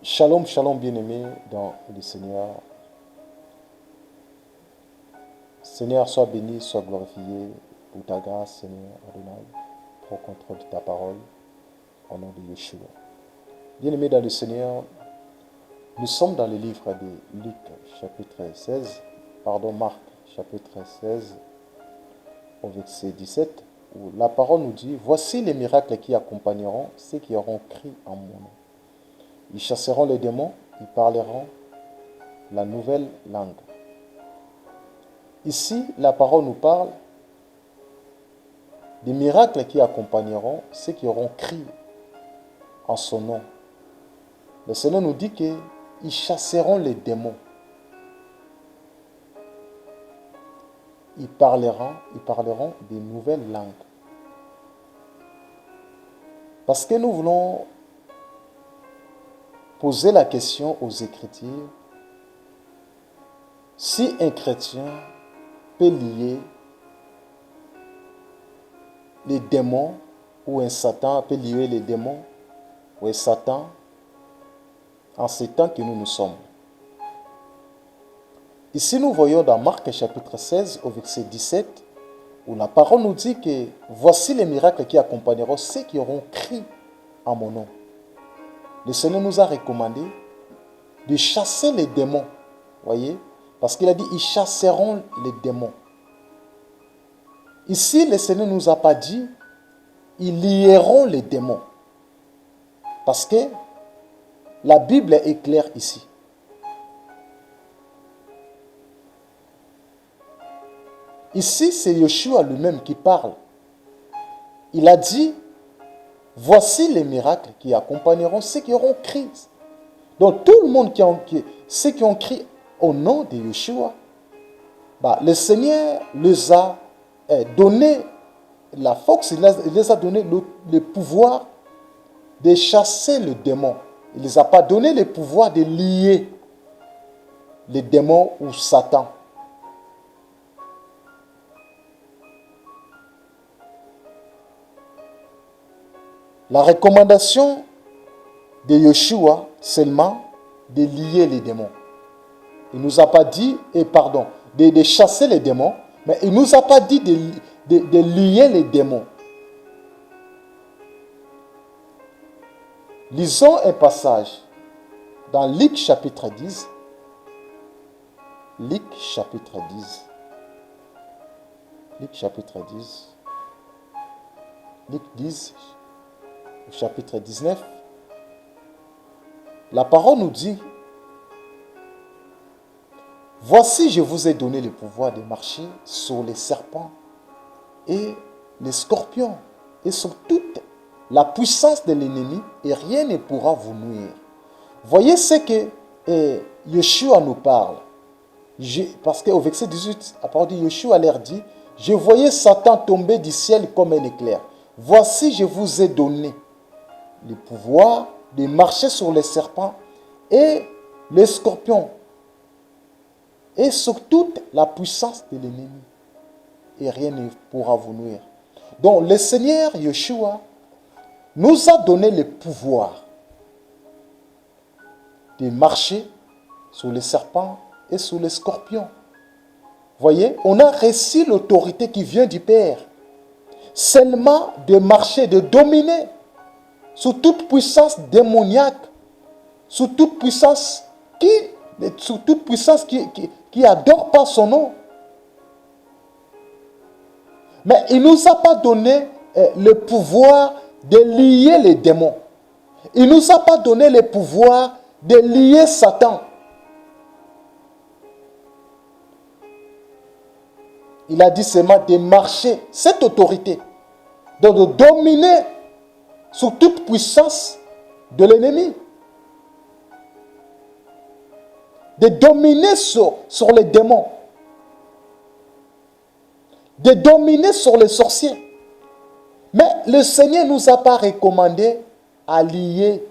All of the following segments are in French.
Shalom, shalom bien-aimé dans le Seigneur. Seigneur, sois béni, sois glorifié pour ta grâce, Seigneur Adonai. Prends contrôle de ta parole au nom de Yeshua. Bien-aimé dans le Seigneur, nous sommes dans le livre de Luc, chapitre 16, Marc, chapitre 16, au verset 17, où la parole nous dit: voici les miracles qui accompagneront ceux qui auront cru en mon nom. Ils chasseront les démons, ils parleront la nouvelle langue. Ici, la parole nous parle des miracles qui accompagneront ceux qui auront cru en son nom. Le Seigneur nous dit qu'ils chasseront les démons. Ils parleront des nouvelles langues. Parce que nous voulons poser la question aux Écritures: si un chrétien peut lier les démons, ou un Satan peut lier les démons ou un Satan en ces temps que nous sommes. Ici, nous voyons dans Marc chapitre 16 au verset 17, où la parole nous dit que voici les miracles qui accompagneront ceux qui auront cru en mon nom. Le Seigneur nous a recommandé de chasser les démons. Voyez? Parce qu'il a dit: ils chasseront les démons. Ici, le Seigneur ne nous a pas dit: ils lieront les démons. Parce que la Bible est claire ici. Ici, c'est Yeshua lui-même qui parle. Il a dit: voici les miracles qui accompagneront ceux qui auront cru. Donc tout le monde ceux qui ont cru au nom de Yeshua, le Seigneur les a donné la force, il les a donné le pouvoir de chasser le démon. Il ne les a pas donné le pouvoir de lier les démons ou Satan. La recommandation de Yeshua seulement de lier les démons. Il ne nous a pas dit, de chasser les démons, mais il ne nous a pas dit de lier les démons. Lisons un passage dans Luc chapitre 10. Luc chapitre 10. Luc chapitre 10. Luc 10, chapitre 19. La parole nous dit: voici, je vous ai donné le pouvoir de marcher sur les serpents et les scorpions et sur toute la puissance de l'ennemi, et rien ne pourra vous nuire. Voyez ce que Yeshua nous parle. Parce qu'au verset 18, à partir de Yeshua leur dit: je voyais Satan tomber du ciel comme un éclair. Voici, je vous ai donné le pouvoir de marcher sur les serpents et les scorpions et sur toute la puissance de l'ennemi, et rien ne pourra vous nuire. Donc le Seigneur Yeshua nous a donné le pouvoir de marcher sur les serpents et sur les scorpions. Voyez, on a reçu l'autorité qui vient du Père, seulement de marcher, de dominer sur toute puissance démoniaque, sur toute puissance qui adore pas son nom. Mais il ne nous a pas donné le pouvoir de lier les démons. Il ne nous a pas donné le pouvoir de lier Satan. Il a dit seulement de marcher, cette autorité, donc de dominer sur toute puissance de l'ennemi. De dominer sur les démons. De dominer sur les sorciers. Mais le Seigneur ne nous a pas recommandé à lier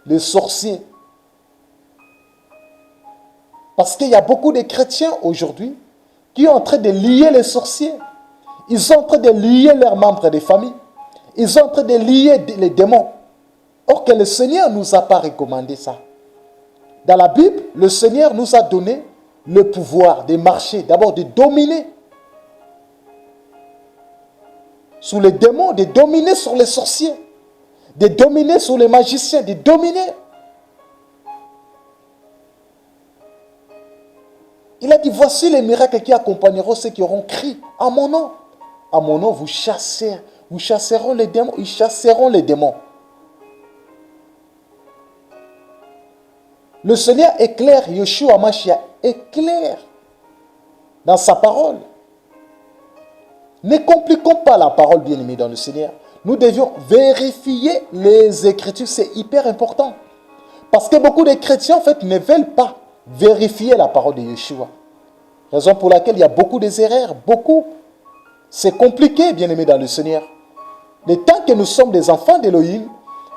les sorciers. Parce qu'il y a beaucoup de chrétiens aujourd'hui qui sont en train de lier les sorciers. Ils sont en train de lier leurs membres de famille. Ils sont en train de lier les démons. Or que le Seigneur ne nous a pas recommandé ça. Dans la Bible, le Seigneur nous a donné le pouvoir de marcher, d'abord de dominer sur les démons, de dominer sur les sorciers, de dominer sur les magiciens, de dominer. Il a dit, voici les miracles qui accompagneront ceux qui auront crié à mon nom. À mon nom, vous chasseront les démons, ils chasseront les démons. Le Seigneur est clair, Yeshua Mashiach est clair dans sa parole. Ne compliquons pas la parole, bien-aimés dans le Seigneur. Nous devions vérifier les Écritures, c'est hyper important. Parce que beaucoup de chrétiens, en fait, ne veulent pas vérifier la parole de Yeshua. Raison pour laquelle il y a beaucoup d'erreurs, beaucoup. C'est compliqué, bien-aimés dans le Seigneur. Le temps que nous sommes des enfants d'Élohim,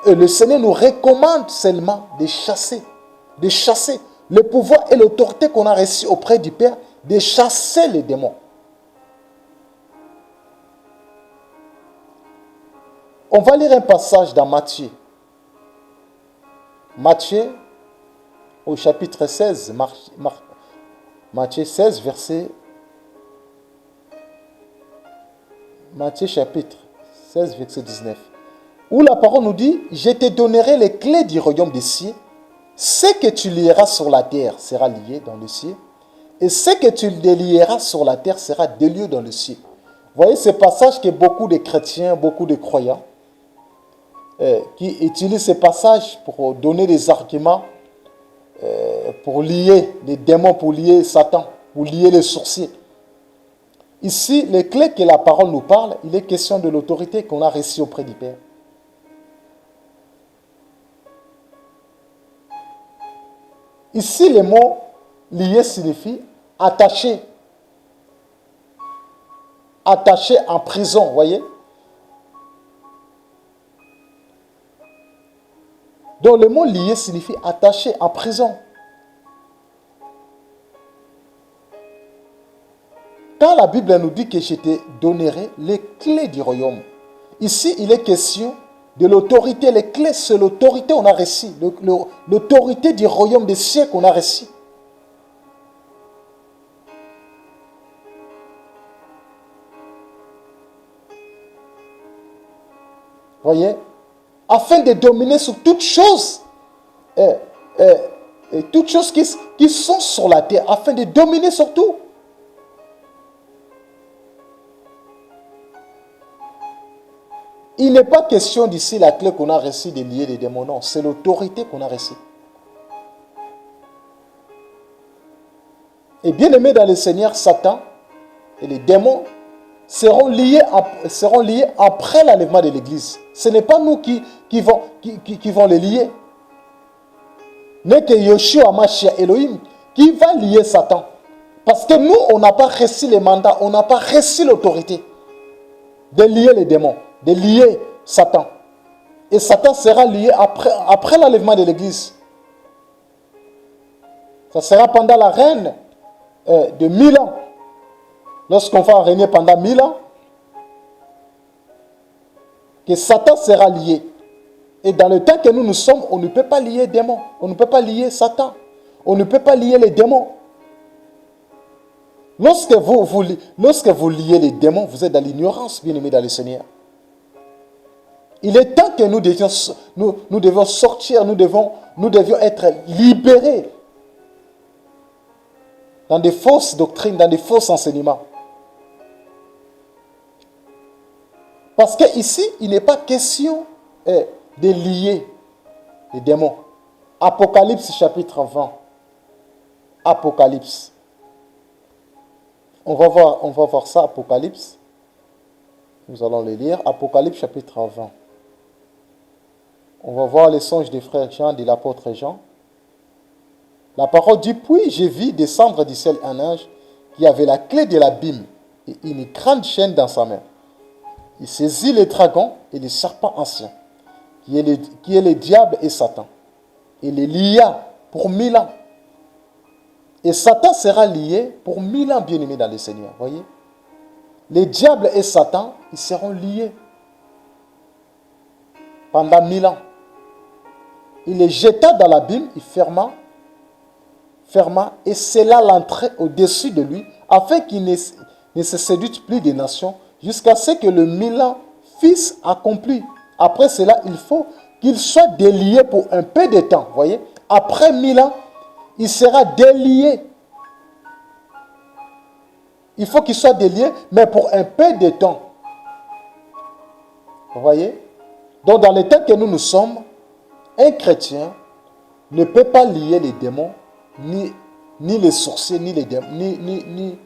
le Seigneur nous recommande seulement de chasser le pouvoir et l'autorité qu'on a reçu auprès du Père, de chasser les démons. On va lire un passage dans Matthieu. Matthieu, au chapitre 16, Matthieu 16, verset... Matthieu chapitre 16, verset 19. Où la parole nous dit, « Je te donnerai les clés du royaume des cieux. Ce que tu lieras sur la terre sera lié dans le ciel. Et ce que tu délieras sur la terre sera délié dans le ciel. » Vous voyez ce passage que beaucoup de chrétiens, beaucoup de croyants, qui utilisent ce passage pour donner des arguments, pour lier les démons, pour lier Satan, pour lier les sorciers. Ici, les clés que la parole nous parle, il est question de l'autorité qu'on a reçue auprès du Père. Ici, le mot lié signifie attaché. Attaché en prison, vous voyez? Donc le mot lié signifie attaché en prison. Quand la Bible nous dit que je te donnerai les clés du royaume, ici il est question de l'autorité. Les clés, c'est l'autorité qu'on a reçue, l'autorité du royaume des cieux qu'on a reçue. Voyez, afin de dominer sur toutes choses, toutes choses qui sont sur la terre, afin de dominer sur tout. Il n'est pas question d'ici la clé qu'on a reçue de lier les démons, non, c'est l'autorité qu'on a reçue. Et bien aimé dans le Seigneur, Satan et les démons seront liés après l'enlèvement de l'Église. Ce n'est pas nous qui vont les lier. Mais que Yeshua Mashiach Elohim qui va lier Satan. Parce que nous, on n'a pas reçu les mandats, on n'a pas reçu l'autorité de lier les démons, de lier Satan. Et Satan sera lié après l'enlèvement de l'Église. Ça sera pendant la reine de 1000 ans. Lorsqu'on va régner pendant 1000 ans, que Satan sera lié. Et dans le temps que nous sommes, on ne peut pas lier les démons. On ne peut pas lier Satan. On ne peut pas lier les démons. Lorsque vous liez les démons, vous êtes dans l'ignorance, bien-aimés dans le Seigneur. Il est temps que nous devions sortir, nous devions être libérés dans des fausses doctrines, dans des faux enseignements. Parce qu'ici, il n'est pas question de lier les démons. Apocalypse chapitre 20. Apocalypse. On va voir ça, Apocalypse. Nous allons le lire. Apocalypse chapitre 20. On va voir les songes des frères Jean, de l'apôtre Jean. La parole dit, puis j'ai vu descendre du ciel un ange qui avait la clé de l'abîme et une grande chaîne dans sa main. Il saisit les dragons et les serpents anciens, qui est le diable et Satan. Et les lia pour 1000 ans. Et Satan sera lié pour 1000 ans, bien-aimés dans le Seigneur. Voyez? Les diables et Satan, ils seront liés pendant 1000 ans. il les jeta dans l'abîme, il ferma, et scella l'entrée au-dessus de lui, afin qu'il ne se séduise plus des nations, jusqu'à ce que le 1000 ans fût accompli. Après cela, il faut qu'il soit délié pour un peu de temps. Vous voyez, après 1000 ans, il sera délié. Il faut qu'il soit délié, mais pour un peu de temps. Vous voyez? Donc, dans le temps que nous sommes, un chrétien ne peut pas lier les démons, ni les sorciers, ni les démons, ni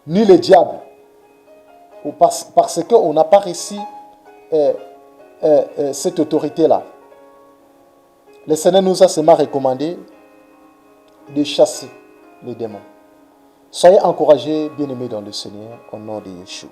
les diables. Parce qu'on n'a pas réussi cette autorité-là. Le Seigneur nous a seulement recommandé de chasser les démons. Soyez encouragés, bien-aimés dans le Seigneur, au nom de Yeshua.